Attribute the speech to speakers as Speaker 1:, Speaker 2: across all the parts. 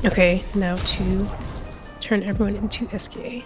Speaker 1: Okay, now to turn everyone into SKA.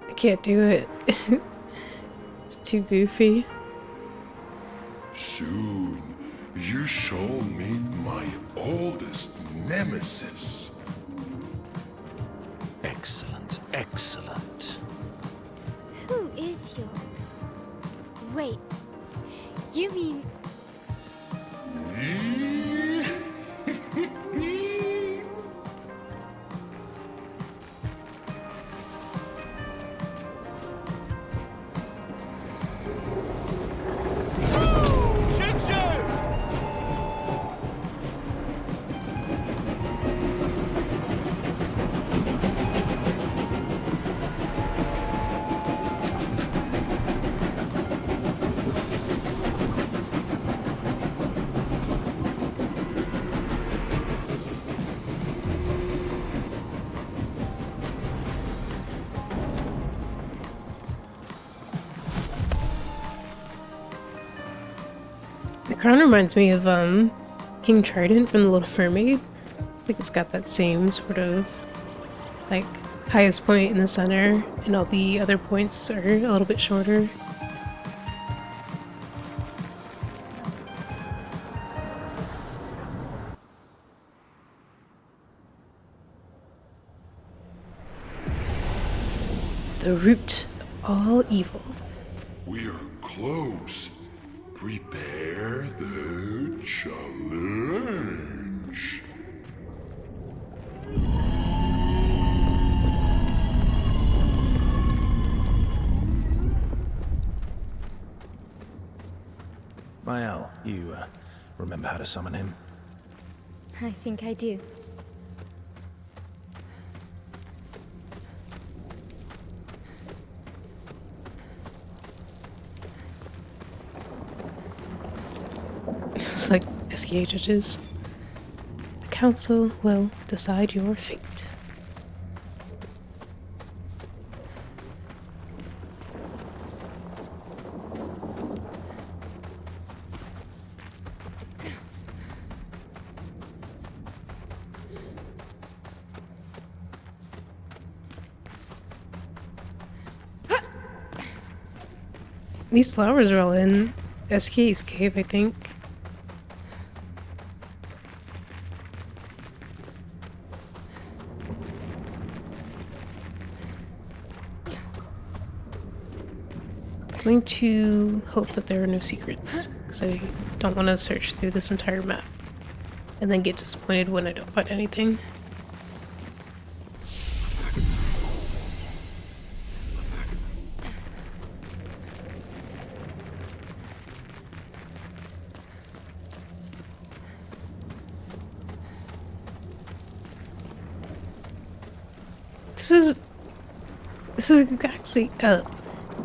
Speaker 1: I can't do it. It's too goofy.
Speaker 2: Soon, you shall meet my oldest nemesis.
Speaker 3: Excellent, excellent.
Speaker 4: Who is your... Wait, you mean...
Speaker 1: The crown reminds me of King Trident from The Little Mermaid. I think it's got that same sort of like highest point in the center, and all the other points are a little bit shorter. The root of all evil.
Speaker 2: We are close. Prepare the challenge.
Speaker 3: Mael, you remember how to summon him?
Speaker 4: I think I do.
Speaker 1: It's like SKA judges. The council will decide your fate. These flowers are all in SK's cave, I think. I'm going to hope that there are no secrets, because I don't want to search through this entire map and then get disappointed when I don't find anything.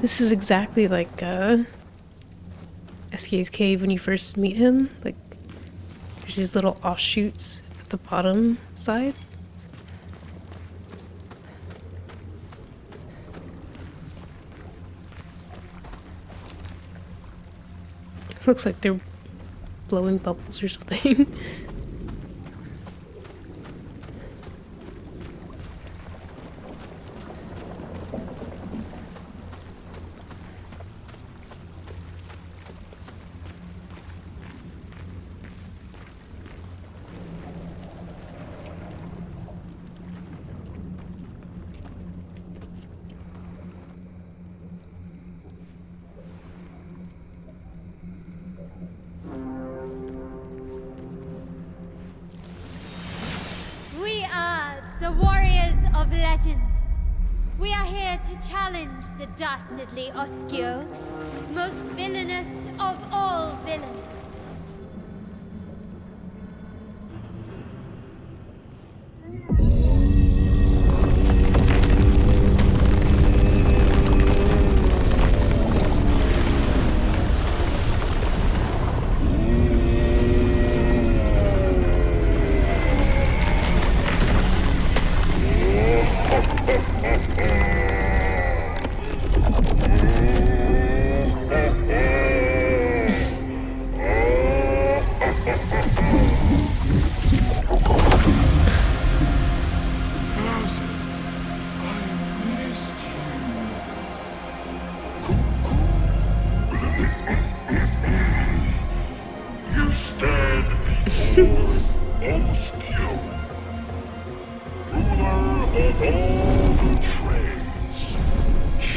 Speaker 1: This is exactly like SK's cave when you first meet him. Like, there's these little offshoots at the bottom side. Looks like they're blowing bubbles or something.
Speaker 4: We are the warriors of legend. We are here to challenge the dastardly Obscur, most villainous of all villains.
Speaker 2: You stand before Obscur, ruler of all the trades,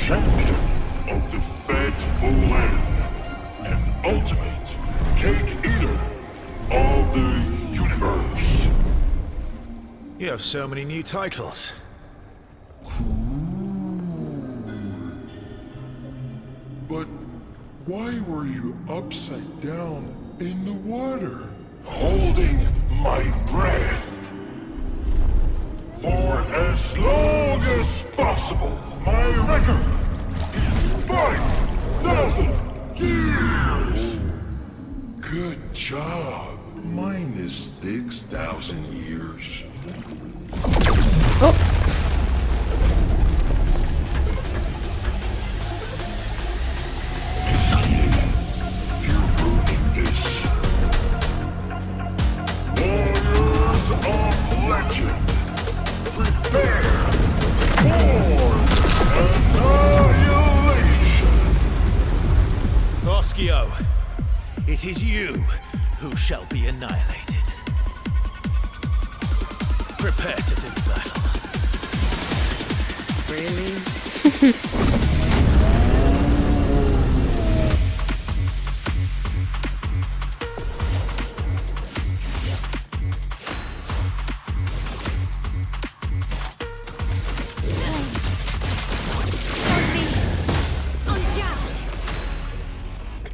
Speaker 2: champion of the faithful land, and ultimate cake eater of the universe.
Speaker 3: You have so many new titles.
Speaker 2: But why were you upside down in the water? Holding my breath. For as long as possible, my record is 5,000 years! Good job. Mine is 6,000 years.
Speaker 1: Oh!
Speaker 3: Oscio, it is you who shall be annihilated. Prepare to do battle. Really?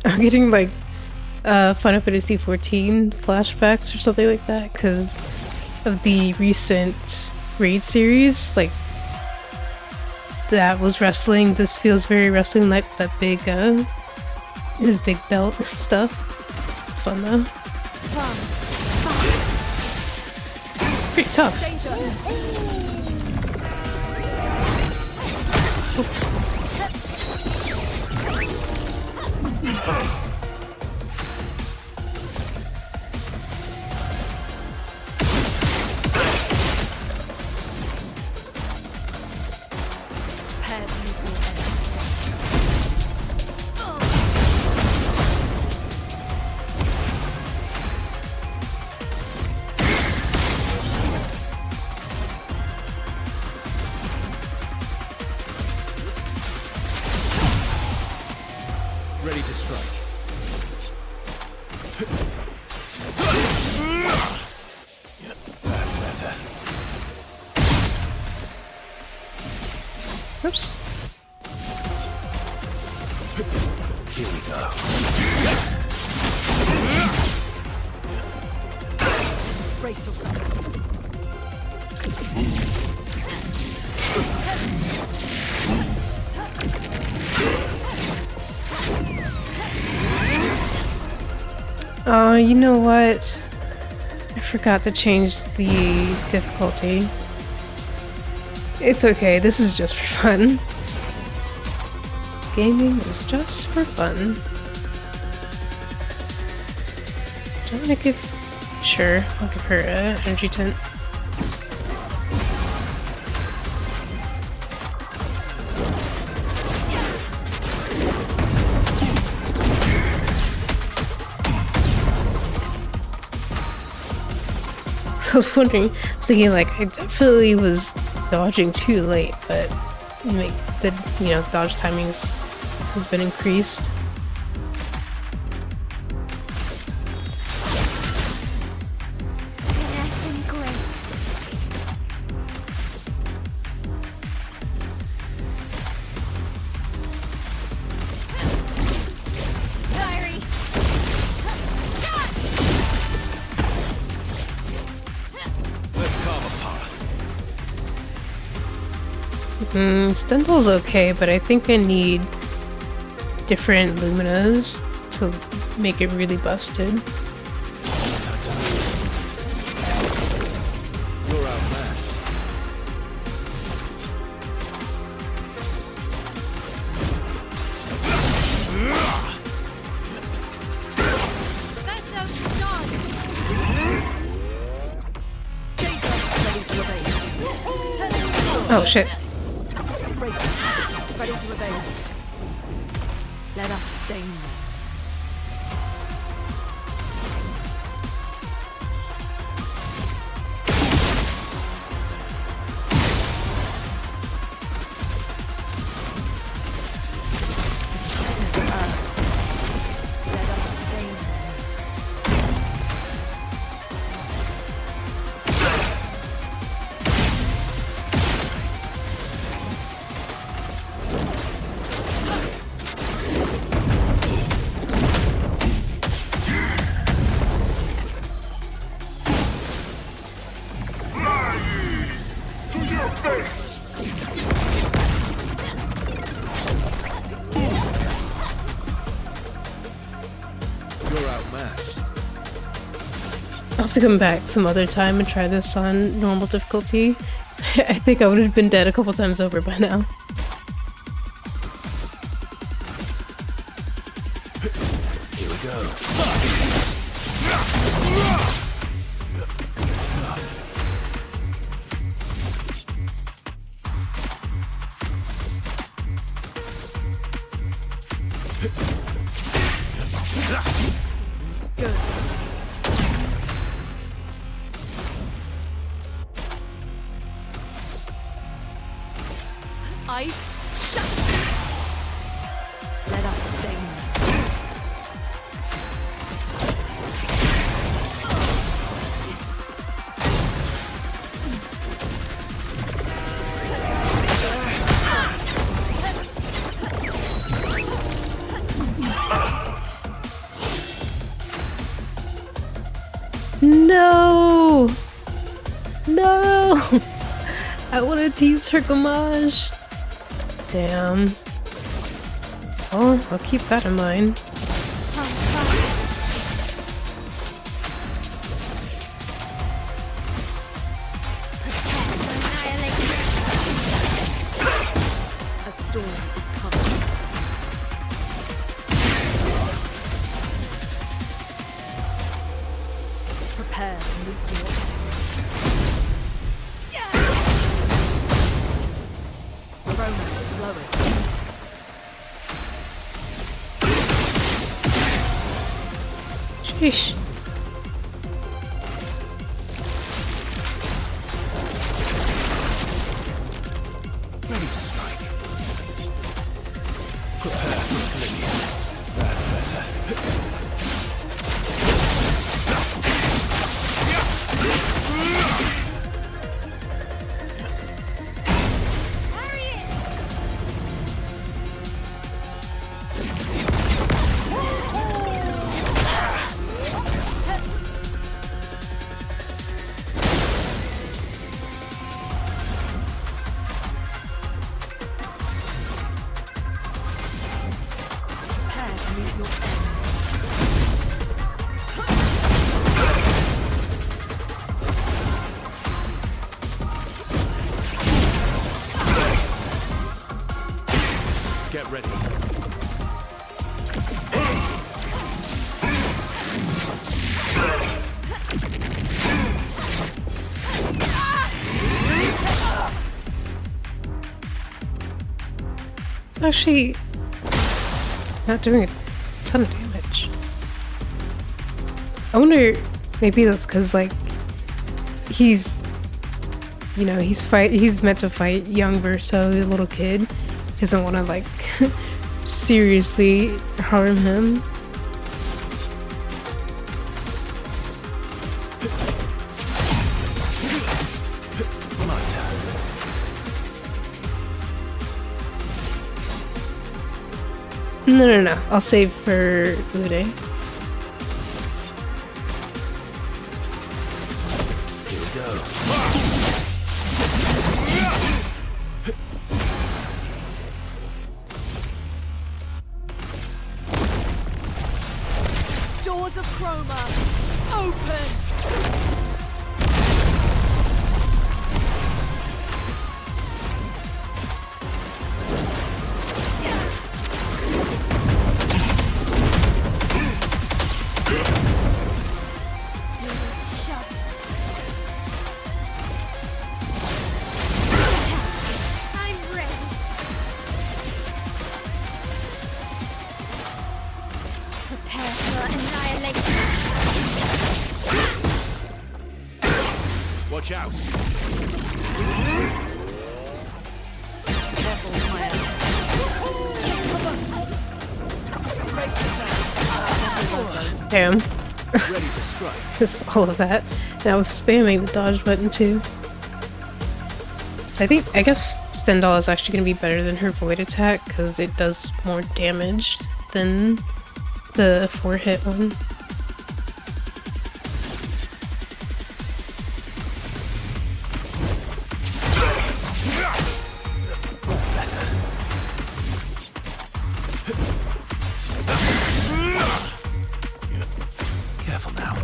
Speaker 1: I'm getting like Final Fantasy 14 flashbacks or something like that because of the recent raid series. Like that was wrestling. This feels very wrestling like that big his big belt and stuff. It's fun though. It's pretty tough.
Speaker 3: Ready to strike. That's better.
Speaker 1: Oops.
Speaker 3: Here we go.
Speaker 5: Brace yourself.
Speaker 1: Oh, you know what? I forgot to change the difficulty. It's okay, this is just for fun. Gaming is just for fun. Do you want to give... Sure, I'll give her an energy tint. I was wondering, I was thinking like I definitely was dodging too late, but like the dodge timings has been increased.
Speaker 4: Finesse and grace. Diary.
Speaker 3: Let's carve a path.
Speaker 1: Stendhal's okay, but I think I need different luminas to make it really busted.
Speaker 3: You're outmatched.
Speaker 4: Verso, dodge.
Speaker 5: Ready to evade.
Speaker 1: Oh shit.
Speaker 5: Brace yourself. Ready to evade. Let us stain them. Tightness of earth. Let us stain them.
Speaker 2: To your face!
Speaker 3: You're outmatched.
Speaker 1: I'll have to come back some other time and try this on normal difficulty. I think I would have been dead a couple times over by now.
Speaker 3: Here we go. Good stuff.
Speaker 5: Good. Ice, shut. Let us stain them.
Speaker 1: No! No! I wanted to use her gomage. Damn. Well, I'll keep that in mind.
Speaker 5: A storm is coming. Prepare to meet your end. Romance flourish.
Speaker 1: Sheesh.
Speaker 3: Ready to strike. Prepare for oblivion. That's better.
Speaker 5: Prepare to meet your end.
Speaker 3: Get ready.
Speaker 1: It's actually not doing a ton of damage. I wonder, maybe that's because, like, he's, you know, he's meant to fight young Verso, a little kid. Doesn't want to, like, seriously harm him.
Speaker 3: My turn.
Speaker 1: No. I'll save for Ude.
Speaker 3: Here we go.
Speaker 5: Doors of Chroma, open!
Speaker 4: Shut. I'm ready.
Speaker 2: Watch out.
Speaker 5: Careful, Maya. Brace yourself. Verso.
Speaker 1: Damn.
Speaker 2: Ready to strike.
Speaker 1: Just all of that. And I was spamming the dodge button too. So I guess Stendhal is actually going to be better than her void attack because it does more damage than the 4-hit one.
Speaker 3: Careful now.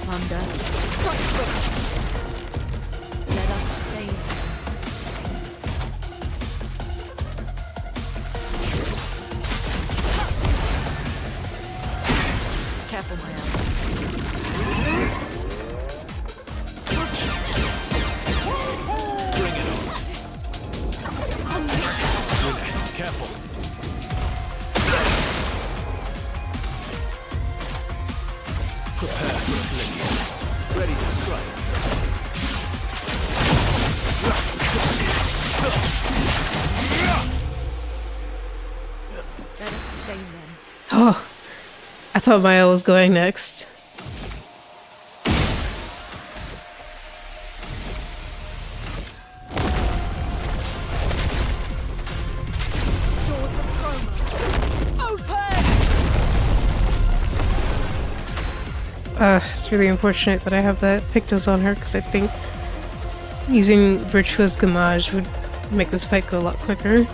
Speaker 5: Thunder. Strike quick. Let us stay there. Careful, Maya.
Speaker 2: Bring it on. Careful. Prepare for oblivion. Ready to strike.
Speaker 5: Let us stay then.
Speaker 1: Oh, I thought Maya was going next.
Speaker 5: Doors of chroma. Open!
Speaker 1: It's really unfortunate that I have that Pictos on her because I think using Virtuo's Gamage would make this fight go a lot quicker.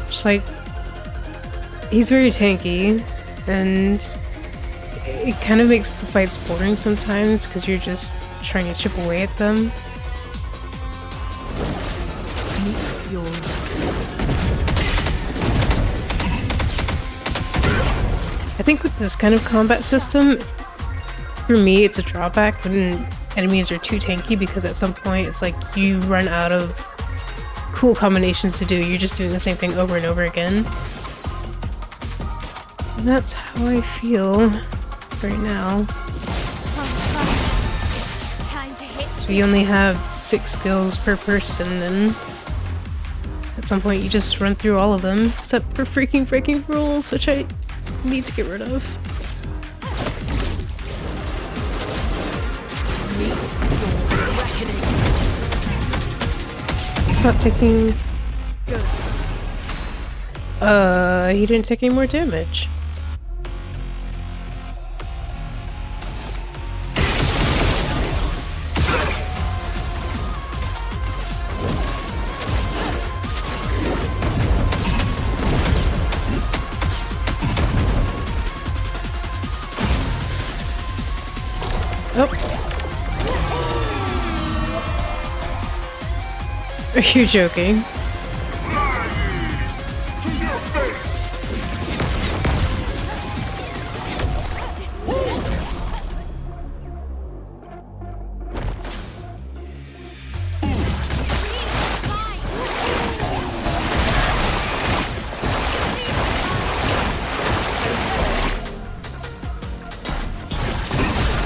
Speaker 1: Just like, he's very tanky, and it kind of makes the fights boring sometimes because you're just trying to chip away at them.
Speaker 5: Meet your
Speaker 1: I think with this kind of combat system, for me it's a drawback when enemies are too tanky because at some point it's like you run out of cool combinations to do. You're just doing the same thing over and over again. And that's how I feel right now.
Speaker 4: Time to hit.
Speaker 1: So you only have 6 skills per person, and at some point you just run through all of them, except for freaking breaking rules, which I need to get rid of. He's not taking... he didn't take any more damage. Oh. Are you joking?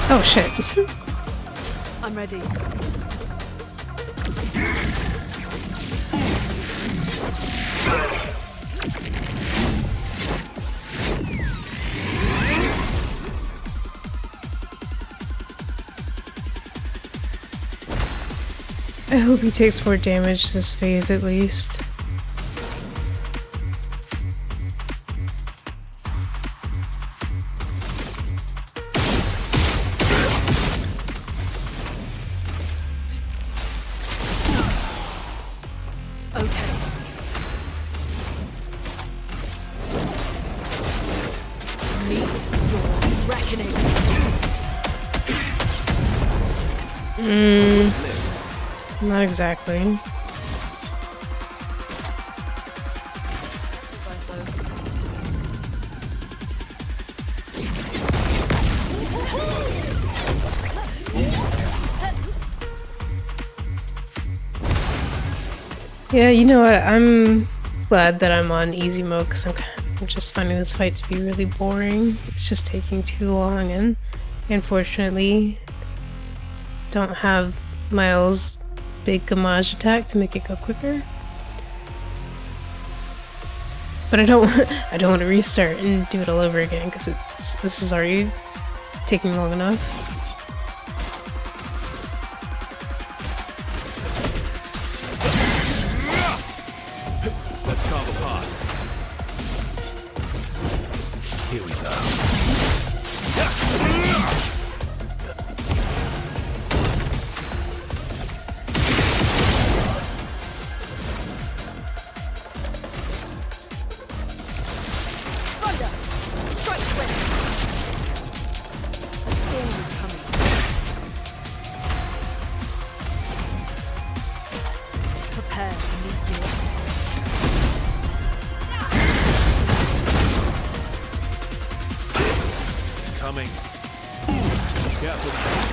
Speaker 1: Oh shit.
Speaker 5: I'm ready.
Speaker 1: I hope he takes more damage this phase at least.
Speaker 5: Okay. Meet your reckoning.
Speaker 1: Not exactly. Yeah, you know what? I'm glad that I'm on easy mode because I'm just finding this fight to be really boring. It's just taking too long, and unfortunately, don't have Miles' big Gamage attack to make it go quicker. But I don't I don't want to restart and do it all over again because this is already taking long enough.
Speaker 2: Let's carve a path. Here we go.
Speaker 5: Thunder! Strike quick! A storm is coming. Prepare to meet your
Speaker 2: Coming. Careful now.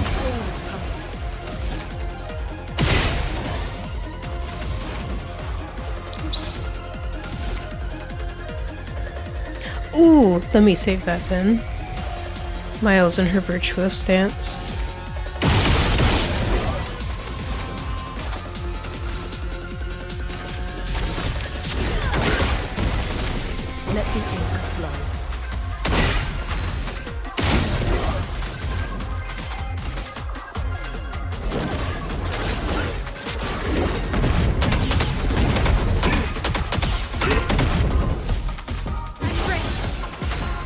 Speaker 5: storm is coming.
Speaker 1: Oops. Ooh, let me save that then. Miles in her virtuous stance.
Speaker 5: Let the ink flow.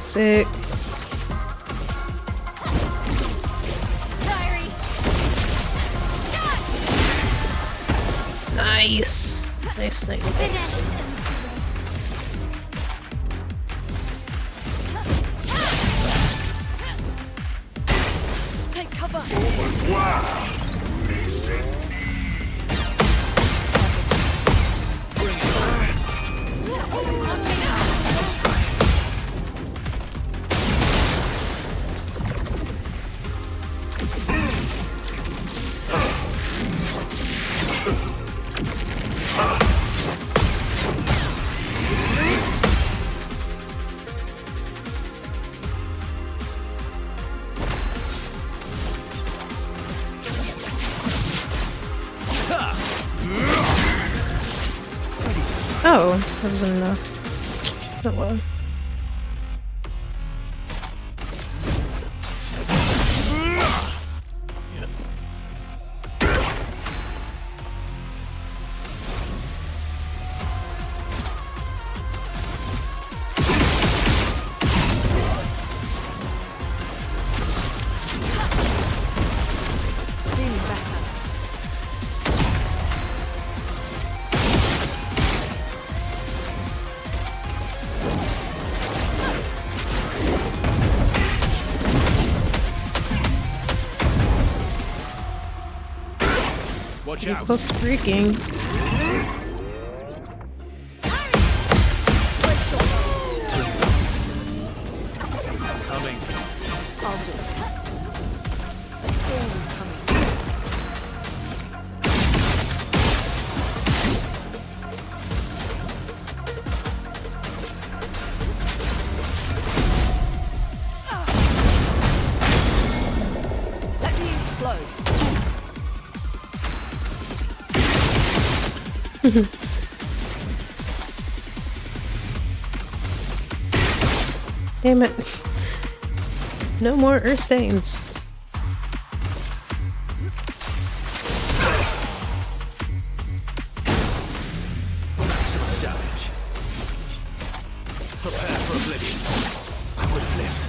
Speaker 1: Sick.
Speaker 4: Diary.
Speaker 1: Nice. Nice, nice, nice.
Speaker 5: Take cover!
Speaker 1: Oh, that wasn't enough. Oh well.
Speaker 5: Feeling better.
Speaker 2: Watch
Speaker 1: Pretty
Speaker 2: out.
Speaker 1: close to breaking.
Speaker 2: Coming.
Speaker 5: I'll do it. A storm is coming. Let the ink flow.
Speaker 1: Damn it. No more earth stains.
Speaker 2: Maximum damage. Prepare for oblivion. I would have lived.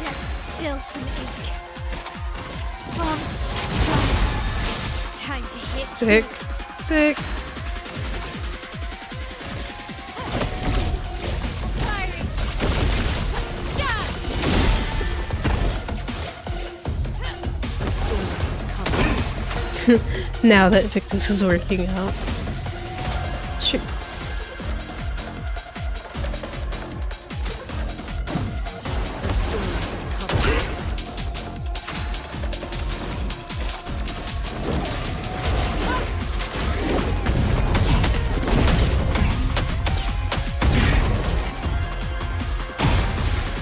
Speaker 4: Let's spill some ink. From Time to hit.
Speaker 1: Sick. Sick.
Speaker 4: Firing. Down.
Speaker 5: The storm is coming.
Speaker 1: Now that Victus is working out. Shoot.
Speaker 5: The storm is coming.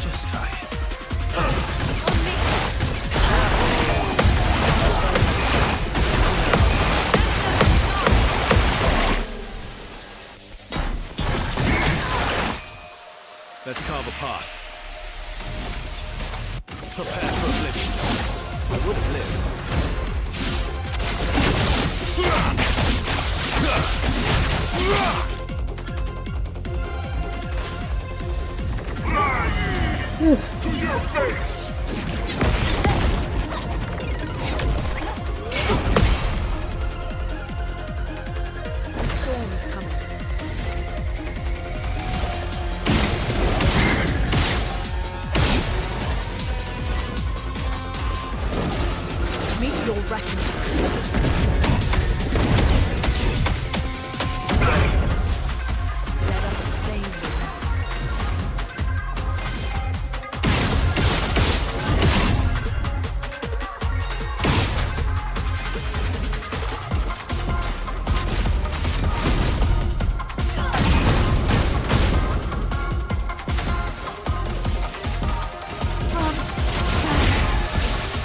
Speaker 3: Just try it.
Speaker 4: On me.
Speaker 2: Let's carve a path. Prepare for oblivion. I would have lived.
Speaker 5: The storm is coming. Meet your reckoning. Let us stay here.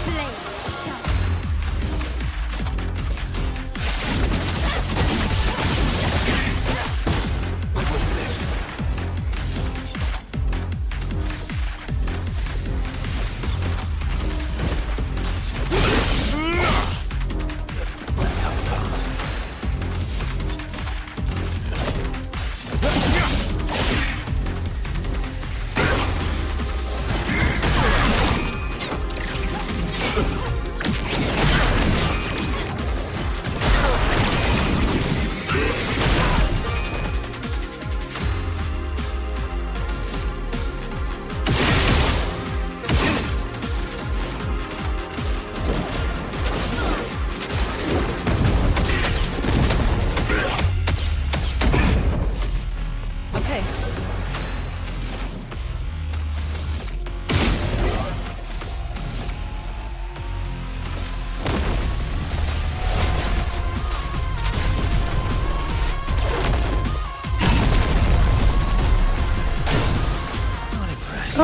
Speaker 4: Blades sharp.
Speaker 5: Okay.
Speaker 3: Not impressed.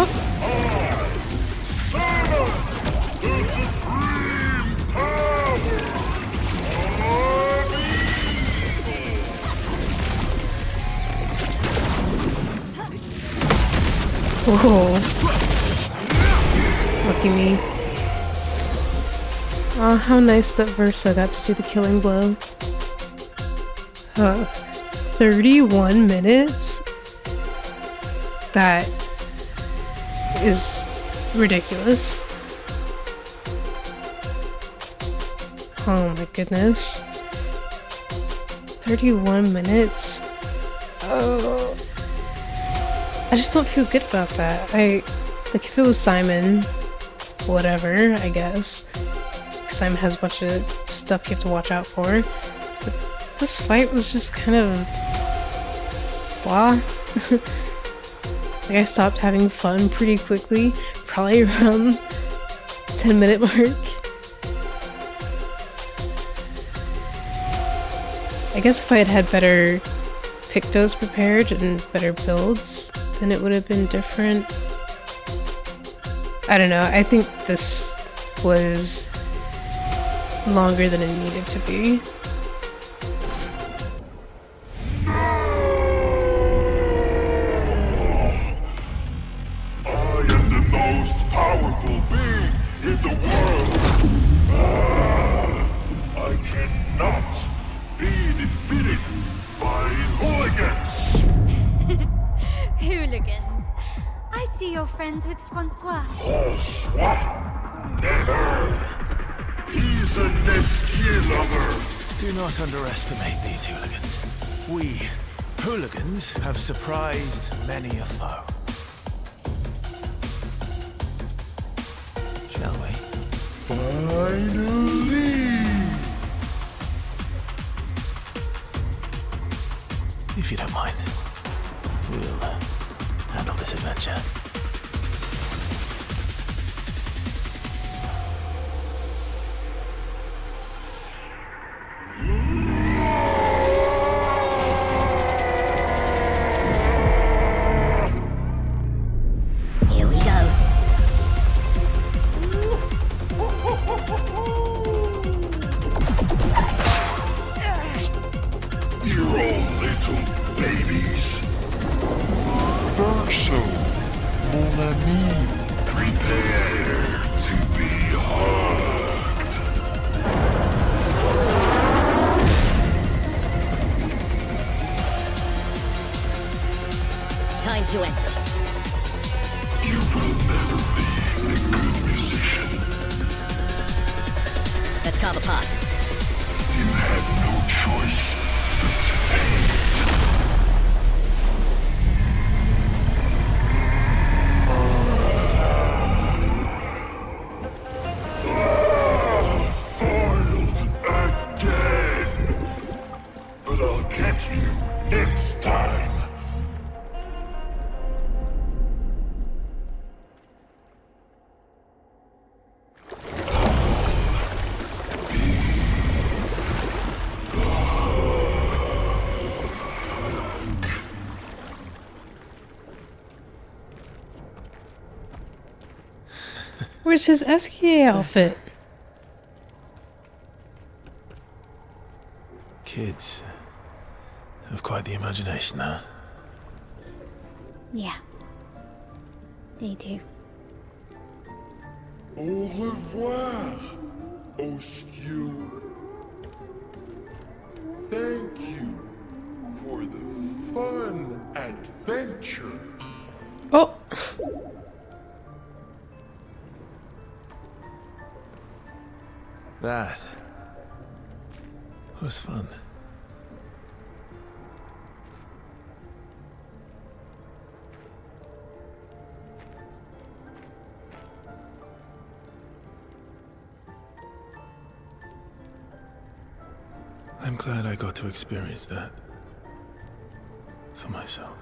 Speaker 1: Oh, whoa. Lucky me. Oh, how nice that Verso got to do the killing blow. 31 minutes? That is ridiculous. Oh my goodness. 31 minutes? Oh. I just don't feel good about that. Like, if it was Simon, whatever, I guess. Simon has a bunch of stuff you have to watch out for. But this fight was just kind of blah. Like, I stopped having fun pretty quickly, probably around 10-minute mark. I guess if I had had better Pictos prepared and better builds, then it would have been different. I don't know, I think this was longer than it needed to be.
Speaker 6: I am the most powerful being in the world. I cannot be defeated by hooligans.
Speaker 4: Hooligans. I see you're friends with Francois.
Speaker 6: Never. He's a Neskia lover.
Speaker 3: Do not underestimate these hooligans. We, hooligans, have surprised many a foe. Shall we?
Speaker 6: Finally!
Speaker 3: If you don't mind, we'll handle this adventure.
Speaker 5: Here we go.
Speaker 6: You're all little babies. Verso, mon ami. Prepare to be hugged.
Speaker 5: Time to end this.
Speaker 6: You will never be a good musician.
Speaker 5: Let's carve a path.
Speaker 6: You had no choice but to pay. Again. But I'll get you next time.
Speaker 1: Where's his SKA outfit?
Speaker 3: Kids have quite the imagination, huh?
Speaker 4: Yeah. They do.
Speaker 6: Au revoir, Obscur. Thank you for the fun adventure.
Speaker 1: Oh!
Speaker 3: That was fun. I'm glad I got to experience that for myself.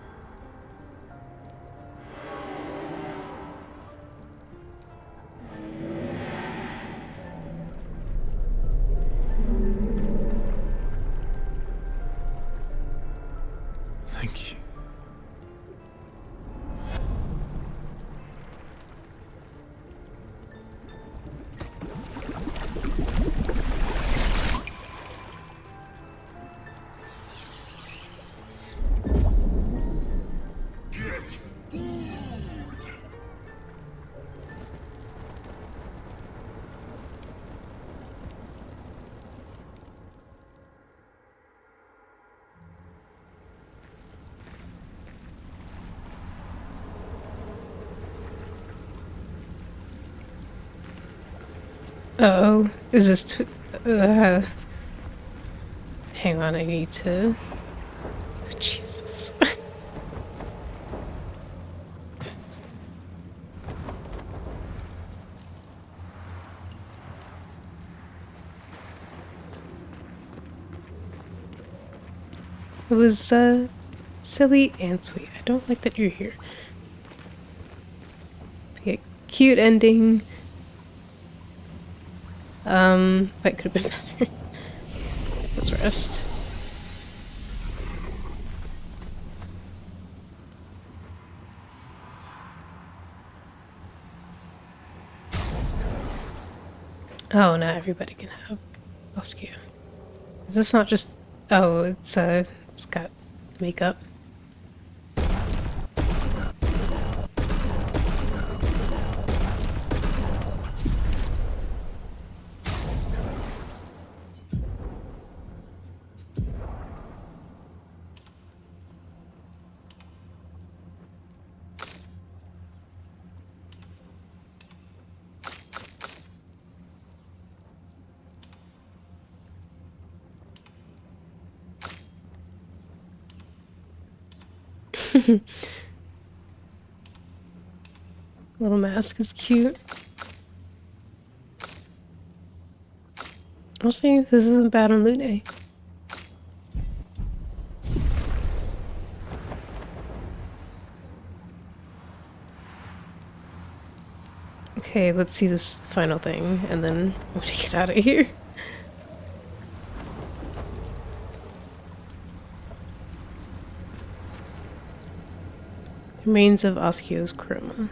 Speaker 3: Thank you.
Speaker 6: Get food.
Speaker 1: Uh-oh. Is this hang on, I need to... Jesus. It was, silly and sweet. I don't like that you're here. Be a cute ending. That could have been better. Let's rest. Oh, not everybody can have Oskia. Is this not just... Oh, it's got makeup. Little mask is cute. I'll see, this isn't bad on loot day. Okay, let's see this final thing, and then I'm gonna get out of here. Remains of Oskio's chroma.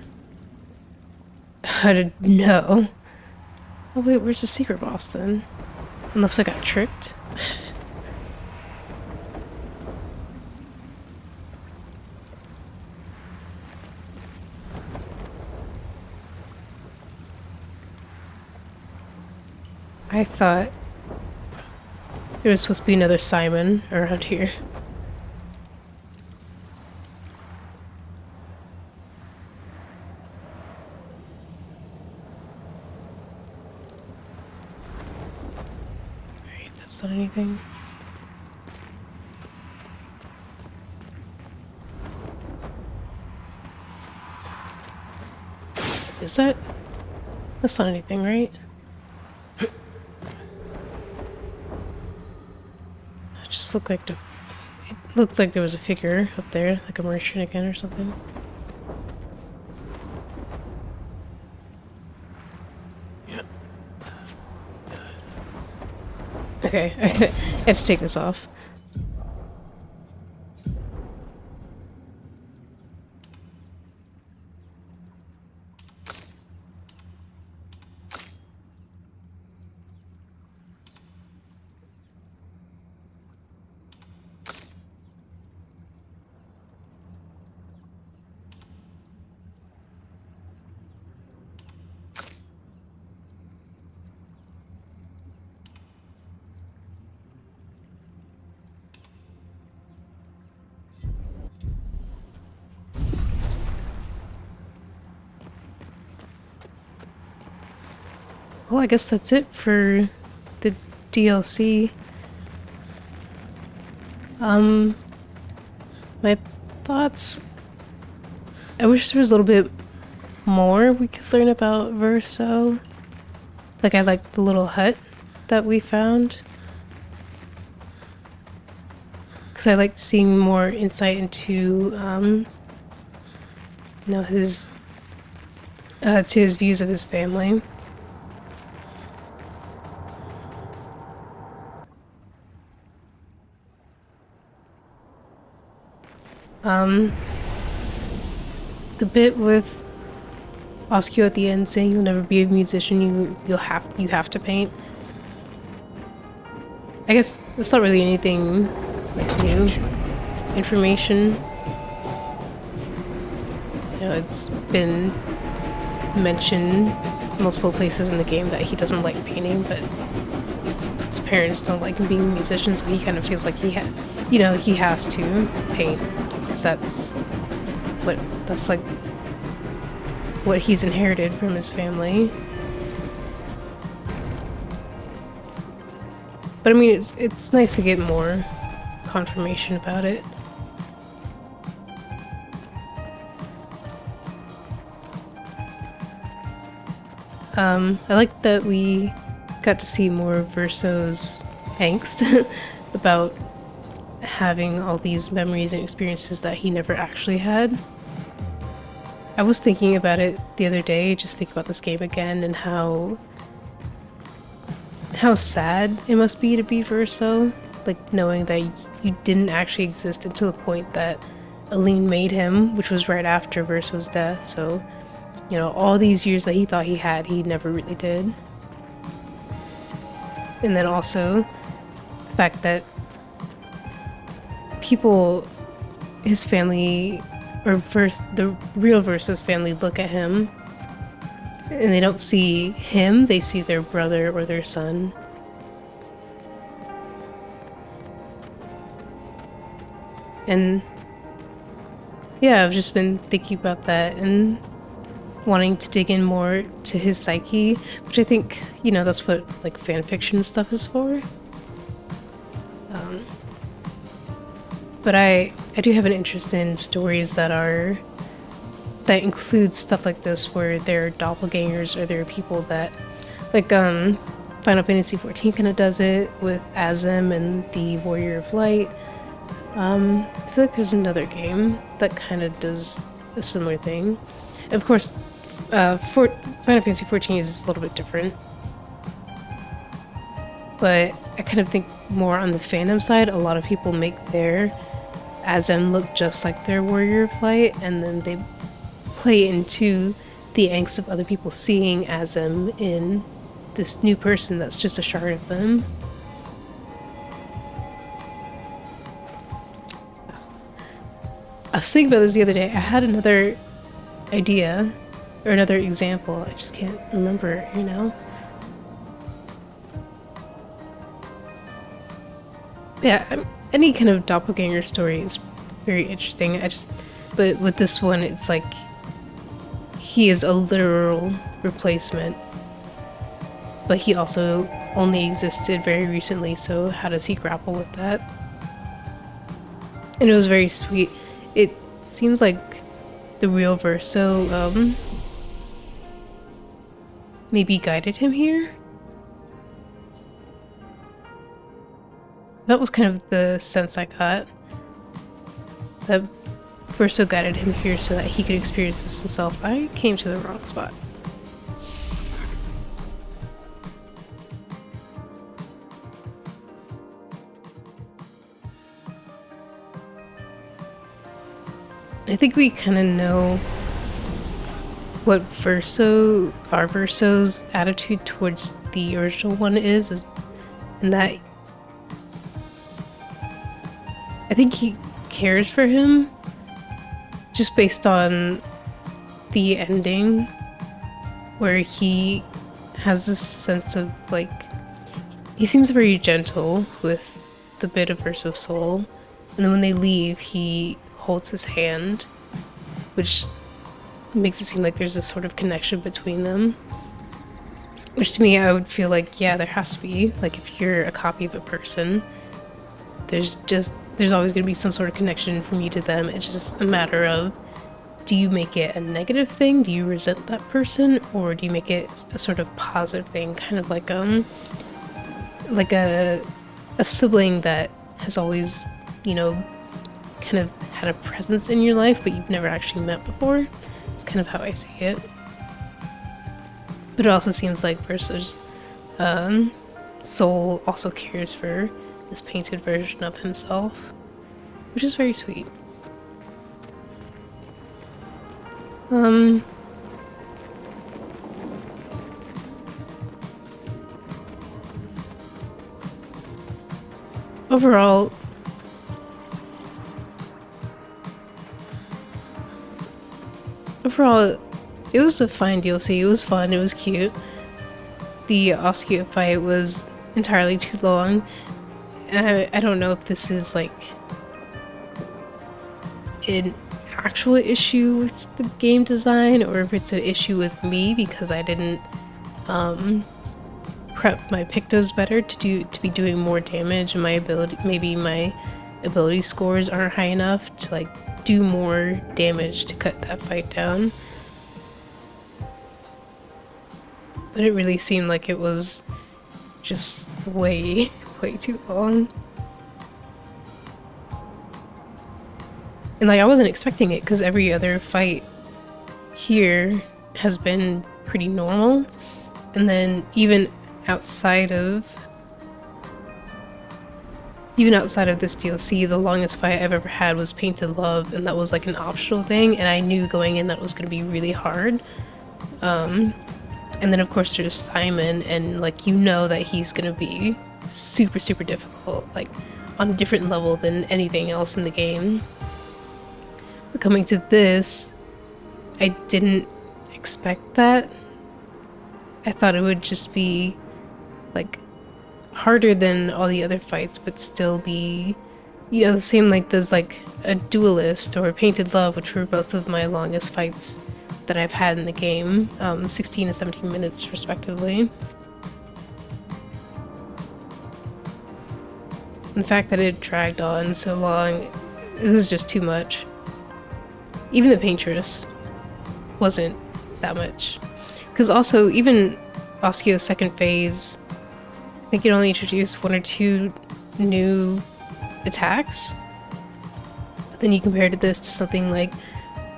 Speaker 1: How did no? Oh wait, where's the secret boss then? Unless I got tricked. I thought there was supposed to be another Simon around here. Alright, that's not anything. Is that? That's not anything, right? Just looked like it looked like there was a figure up there, like a merchant again or something. Okay, I have to take this off. Well, I guess that's it for the DLC. My thoughts... I wish there was a little bit more we could learn about Verso. Like, I liked the little hut that we found. Because I liked seeing more insight into, you know, his... to his views of his family. The bit with Oskio at the end saying you'll never be a musician, you have to paint. I guess that's not really anything like new information. You know, it's been mentioned multiple places in the game that he doesn't like painting, but his parents don't like him being a musician, so he kind of feels like he has to paint. Because that's like what he's inherited from his family. But I mean, it's nice to get more confirmation about it. I like that we got to see more of Verso's angst about having all these memories and experiences that he never actually had. I was thinking about it the other day, just thinking about this game again and how sad it must be to be Verso, like knowing that you didn't actually exist until the point that Aline made him, which was right after Verso's death. So, you know, all these years that he thought he had, he never really did. And then also the fact that people, his family, or the real Verso's family, look at him and they don't see him, they see their brother or their son. And yeah, I've just been thinking about that and wanting to dig in more to his psyche, which I think, you know, that's what like fan fiction stuff is for. But I do have an interest in stories that include stuff like this, where there are doppelgangers, or there are people that, like, Final Fantasy XIV kind of does it with Azim and the Warrior of Light. I feel like there's another game that kind of does a similar thing. And of course, Final Fantasy XIV is a little bit different. But I kind of think more on the fandom side, a lot of people make their Azim look just like their Warrior of Light, and then they play into the angst of other people seeing Azim in this new person that's just a shard of them. I was thinking about this the other day. I had another idea, or another example. I just can't remember it, you know? Yeah, any kind of doppelganger story is very interesting. But with this one, it's like he is a literal replacement, but he also only existed very recently, so how does he grapple with that? And it was very sweet. It seems like the real Verso maybe guided him here. That was kind of the sense I got. That Verso guided him here so that he could experience this himself. I came to the wrong spot. I think we kind of know what our Verso's attitude towards the original one is and that I think he cares for him just based on the ending, where he has this sense of, like, he seems very gentle with the bit of Verso's soul, and then when they leave, he holds his hand, which makes it seem like there's this sort of connection between them. Which to me, I would feel like, yeah, there has to be. Like, if you're a copy of a person, there's always going to be some sort of connection from you to them. It's just a matter of, do you make it a negative thing? Do you resent that person? Or do you make it a sort of positive thing? Kind of like a sibling that has always, you know, kind of had a presence in your life, but you've never actually met before. It's kind of how I see it. But it also seems like Verso's soul also cares for this painted version of himself, which is very sweet. Overall, it was a fine DLC. It was fun, it was cute. The Obscur fight was entirely too long, and I don't know if this is like an actual issue with the game design or if it's an issue with me because I didn't prep my Pictos better to be doing more damage, and maybe my ability scores aren't high enough to like do more damage to cut that fight down. But it really seemed like it was just way too long. And like I wasn't expecting it because every other fight here has been pretty normal. And then even outside of this DLC, the longest fight I've ever had was Painted Love, and that was like an optional thing, and I knew going in that it was going to be really hard. And then of course there's Simon, and like you know that he's going to be super difficult, like on a different level than anything else in the game. But coming to this, I didn't expect that. I thought it would just be like harder than all the other fights, but still be, you know, the same. Like there's like a Duelist or Painted Love, which were both of my longest fights that I've had in the game, 16 and 17 minutes respectively. And the fact that it dragged on so long it was just too much. Even the Paintress wasn't that much. Because also, even Osceola's second phase, I think it only introduced 1 or 2 new attacks. But then you compared this to something like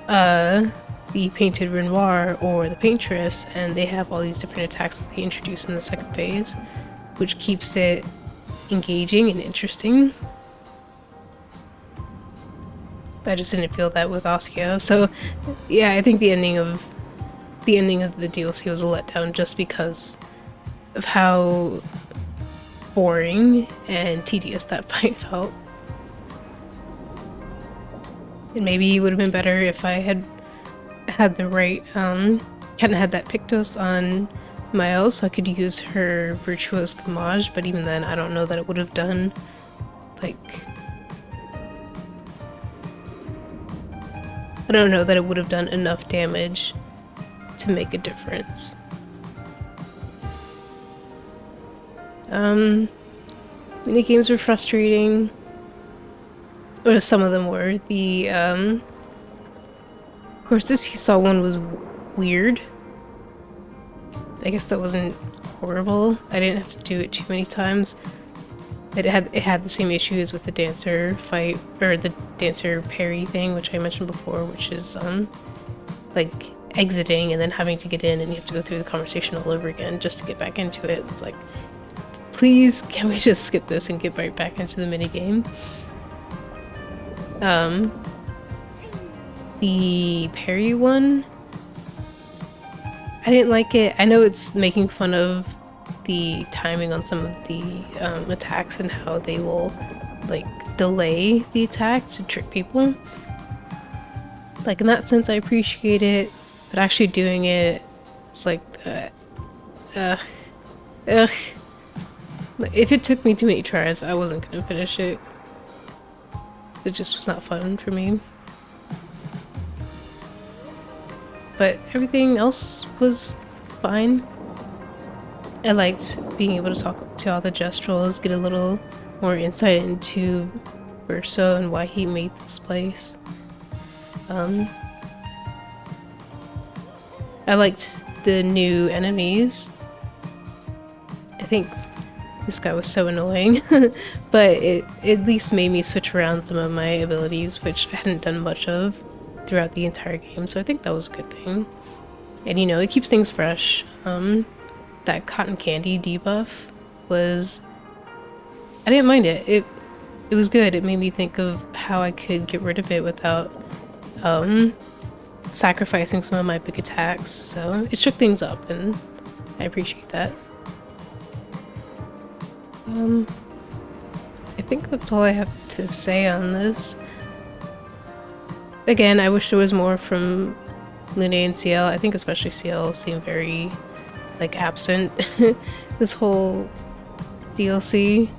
Speaker 1: the Painted Renoir or the Paintress, and they have all these different attacks that they introduce in the second phase, which keeps it engaging and interesting. I just didn't feel that with Osceola. So yeah, I think the ending of the DLC was a letdown just because of how boring and tedious that fight felt. And maybe it would have been better if I had had the right, hadn't had that Pictos on Mael, so I could use her Virtuous Gamage, but even then I don't know that it would have done, like... I don't know that it would have done enough damage to make a difference. Minigames were frustrating. Or some of them were. Of course, this Seesaw one was weird. I guess that wasn't horrible. I didn't have to do it too many times. It had the same issues with the dancer fight, or the dancer parry thing, which I mentioned before, which is like exiting and then having to get in, and you have to go through the conversation all over again just to get back into it. It's like, please, can we just skip this and get right back into the minigame? The parry one, I didn't like it. I know it's making fun of the timing on some of the attacks and how they will like delay the attack to trick people. It's like, in that sense I appreciate it, but actually doing it, it's like if it took me too many tries, I wasn't gonna finish it. It just was not fun for me. But everything else was fine. I liked being able to talk to all the Gestrals, get a little more insight into Verso and why he made this place. I liked the new enemies. I think this guy was so annoying, but it at least made me switch around some of my abilities, which I hadn't done much of throughout the entire game, so I think that was a good thing. And you know, it keeps things fresh. That cotton candy debuff was... I didn't mind it. It was good. It made me think of how I could get rid of it without sacrificing some of my big attacks, so it shook things up, and I appreciate that. I think that's all I have to say on this. Again, I wish there was more from Lune and CL. I think especially CL seemed very, like, absent this whole DLC.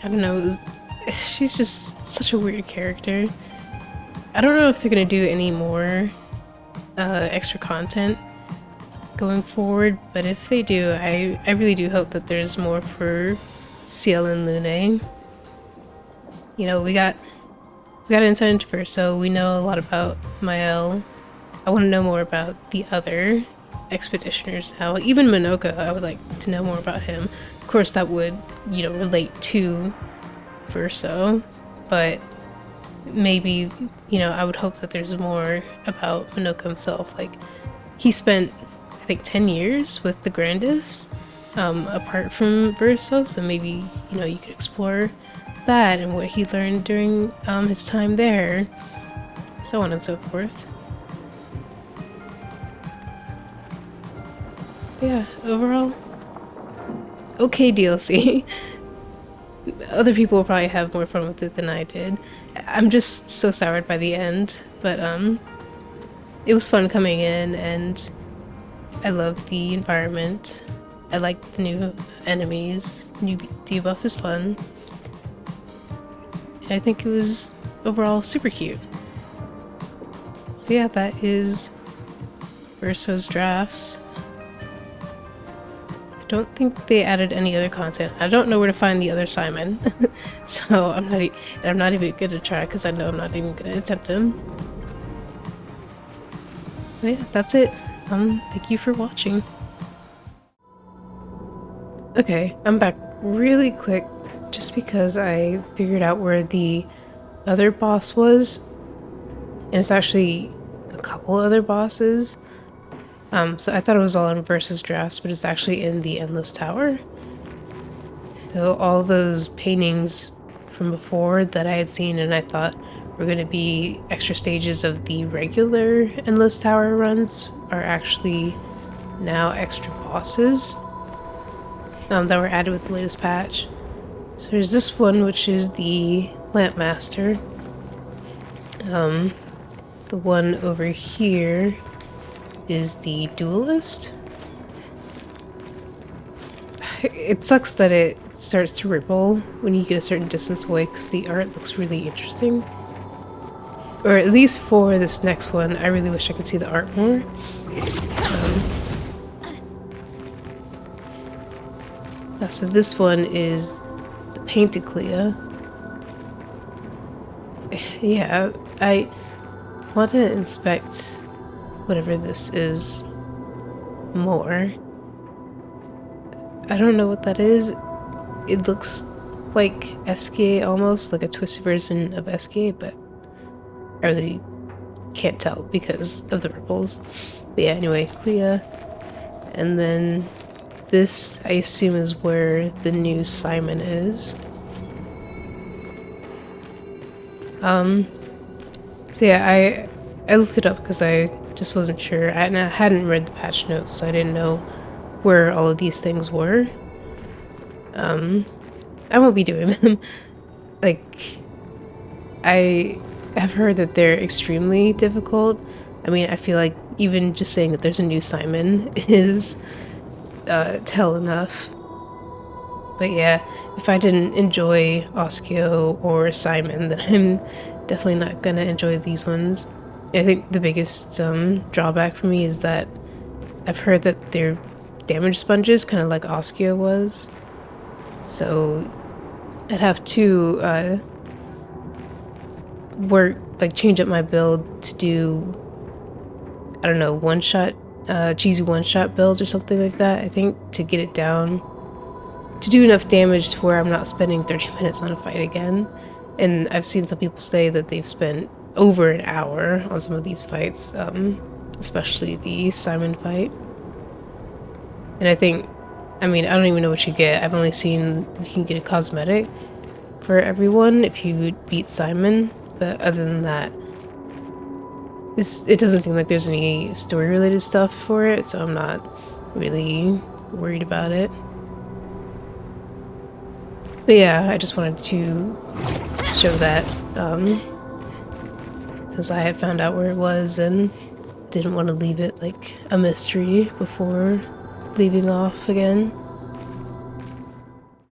Speaker 1: I don't know, she's just such a weird character. I don't know if they're gonna do any more extra content going forward, but if they do, I really do hope that there's more for CL and Lune. You know, we got insight into Verso, we know a lot about Mael. I want to know more about the other expeditioners now. Even Minoka, I would like to know more about him. Of course, that would, you know, relate to Verso, but maybe, you know, I would hope that there's more about Minoka himself. Like, he spent, I think, 10 years with the Grandis, apart from Verso, so maybe, you know, you could explore that and what he learned during his time there, so on and so forth. Yeah, overall, okay DLC. Other people will probably have more fun with it than I did. I'm just so soured by the end, but it was fun coming in, and I loved the environment. I liked the new enemies. New debuff is fun. And I think it was overall super cute. So yeah, that is Verso's drafts. I don't think they added any other content. I don't know where to find the other Simon, so I'm not even gonna try because I know I'm not even gonna attempt him. But yeah, that's it. Thank you for watching. Okay, I'm back really quick just because I figured out where the other boss was, and it's actually a couple other bosses. So I thought it was all in Versus drafts, but it's actually in the Endless Tower. So all those paintings from before that I had seen and I thought were going to be extra stages of the regular Endless Tower runs are actually now extra bosses that were added with the latest patch. So there's this one, which is the Lamp Master. The one over here is the Duelist. It sucks that it starts to ripple when you get a certain distance away because the art looks really interesting. Or at least for this next one, I really wish I could see the art more. So this one is the Painted Clea. Yeah, I want to inspect whatever this is more. I don't know what that is. It looks like SK almost, like a twisted version of SK, but I really can't tell because of the ripples. But yeah, anyway, Clea. And then this, I assume, is where the new Simon is. So yeah, I looked it up because I just wasn't sure. I hadn't read the patch notes, so I didn't know where all of these things were. I won't be doing them. Like, I have heard that they're extremely difficult. I mean, I feel like even just saying that there's a new Simon is tell enough. But yeah, if I didn't enjoy Oskio or Simon, then I'm definitely not gonna enjoy these ones. I think the biggest drawback for me is that I've heard that they're damage sponges, kind of like Oskio was. So I'd have to change up my build to do, I don't know, one-shot, cheesy one-shot builds or something like that, I think, to get it down, to do enough damage to where I'm not spending 30 minutes on a fight again. And I've seen some people say that they've spent over an hour on some of these fights, especially the Simon fight. And I think, I mean, I don't even know what you get. I've only seen you can get a cosmetic for everyone if you beat Simon, but other than that, it doesn't seem like there's any story-related stuff for it, so I'm not really worried about it. But yeah, I just wanted to show that, since I had found out where it was and didn't want to leave it like a mystery before leaving off again.